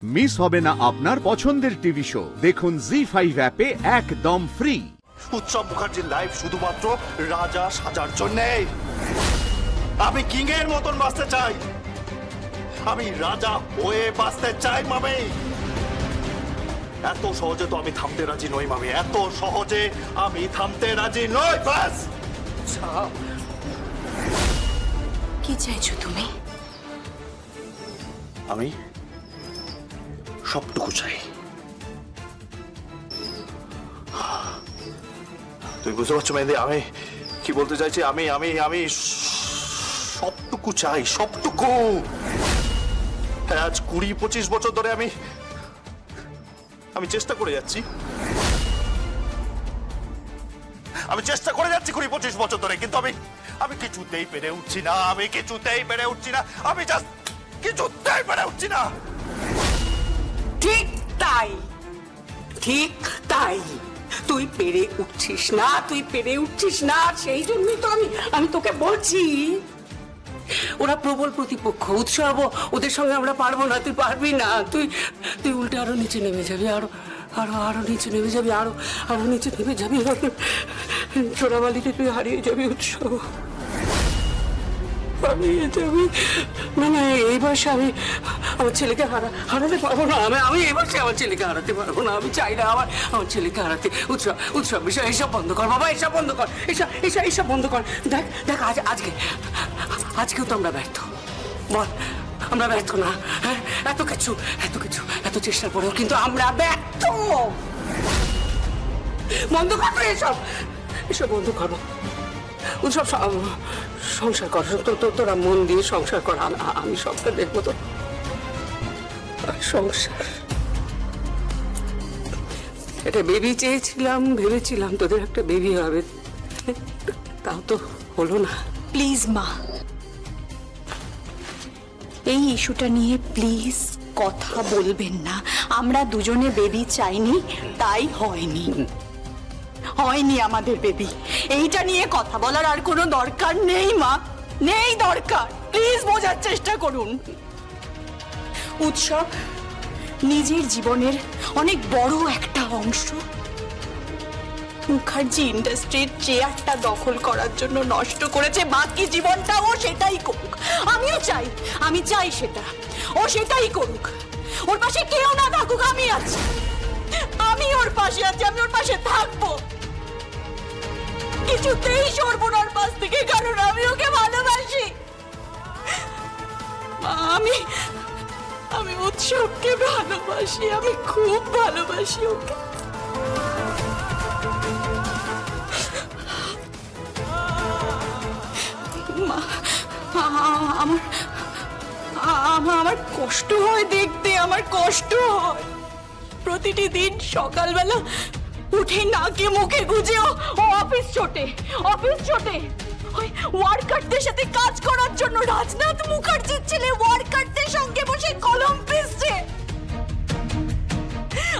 Miss হবে না আপনার পছন্দের টিভি শো। দেখুন জি5 অ্যাপে একদম ফ্রি। উৎসব মুখার্জির লাইভ শুধুমাত্র রাজা সাজার জন্য। আমি কিং এর মতন বাঁচতে চাই, আমি রাজা হয়ে বাঁচতে চাই মামি। এত সহজে তো আমি থামতে রাজি নই মামি, এত সহজে আমি থামতে রাজি নই। বাস কি চাইছো তুমি? আমি সবটুকু চাই। তুই বুঝতে পারছো মেহেদি আমি কি বলতে চাইছি? আমি আমি আমি সবটুকু চাই, সবটুকু। আজ 20-25 বছর ধরে আমি চেষ্টা করে যাচ্ছি, আমি চেষ্টা করে যাচ্ছি 20-25 বছর ধরে, কিন্তু আমি কিছুতেই পেরে উঠছি না, আমি কিছুতেই পেরে উঠছি না, আমি জাস্ট কিছুতেই পেরে উঠছি না। ঠিক তাই, ঠিক তাই। তুই পেরে উঠছিস না, তুই পেরে উঠছিস না, সেই জন্যই তো আমি তোকে বলছি। ওরা প্রবল প্রতিপক্ষ, উৎসব, ওদের সঙ্গে আমরা পারবো না, তুই পারবি না। তুই উল্টে আরো নিচে নেমে যাবি, আরো আরো আরো নিচে নেমে যাবি, আরো আরো নিচে নেমে যাবি। চোরাবালিতে তুই হারিয়ে যাবি উৎসব, হারিয়ে যাবি। না এই বয়সে আমি আমার ছেলেকে হারাতে পারবো না। আমি এই বয়সে আমার ছেলেকে হারাতে পারবো না। আমি চাই না আমার ছেলেকে হারাতে। উৎসব বিষয় এসব বন্ধ কর বাবা, এসব বন্ধ কর, এসব বন্ধ কর। দেখ আজকেও তো আমরা ব্যর্থ। বল, আমরা ব্যর্থ না? হ্যাঁ, এত কিছু এত চেষ্টার পরেও কিন্তু আমরা ব্যর্থ। বন্ধ কর এসব বন্ধ করবো। উৎসব সংসার কর, তোরা মন দিয়ে সংসার কর, আমি সবটা দেখবো। তো সংসার, একটা বেবি চেয়েছিলাম, ভেবেছিলাম তোদের একটা বেবি হবে, তাও তো হলো না। প্লিজ মা, এই ইস্যুটা নিয়ে প্লিজ কথা বলবেন না। আমরা দুজনে বেবি চাইনি, তাই হয়নি আমাদের বেবি। এইটা নিয়ে কথা বলার আর কোনো দরকার নেই মা, নেই দরকার। প্লিজ বোঝার চেষ্টা করুন। উৎসব নিজের জীবনের অনেক বড় একটা অংশ মুখার্জি ইন্ডাস্ট্রির চেয়ারটা দখল করার জন্য নষ্ট করেছে। বাকি জীবনটা ও সেটাই করুক, আমি চাই সেটা ও সেটাই করুক। ওর পাশে কেউ না থাকুক, আমি আছি, আমি ওর পাশে আছি, আমি ওর পাশে থাকবো। কিছুতেই সরবো না ওর পাশ থেকে, কারণ আমি ওকে ভালোবাসি। আমি উৎসবকে ভালোবাসি, আমি খুব ভালোবাসি ওকে। আমার কষ্ট হয় দেখতে, আমার কষ্ট হয়। প্রতিটি দিন সকালবেলা উঠে নাকে মুখে গুজে ও অফিস ছোটে। ওই ওয়ার্কারদের সাথে কাজ করার জন্য রাজনাথ মুখার্জির ছেলে ওয়ার্কারদের সঙ্গে বসে কলম পিষছে।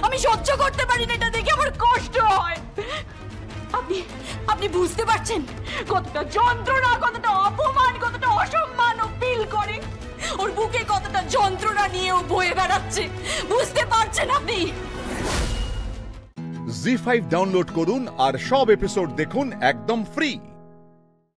আমি সহ্য করতে পারি না, এটা দেখে আমার কষ্ট হয়। আপনি বুঝতে পারছেন কতটা যন্ত্রণা, কতটা অপমান, কতটা অসম্মান ও ফিল করে? ওর বুকে কতটা যন্ত্রণা নিয়ে ও বয়ে বেড়াচ্ছে, বুঝতে পারছেন আপনি? জি5 ডাউনলোড করুন আর সব এপিসোড দেখুন একদম ফ্রি।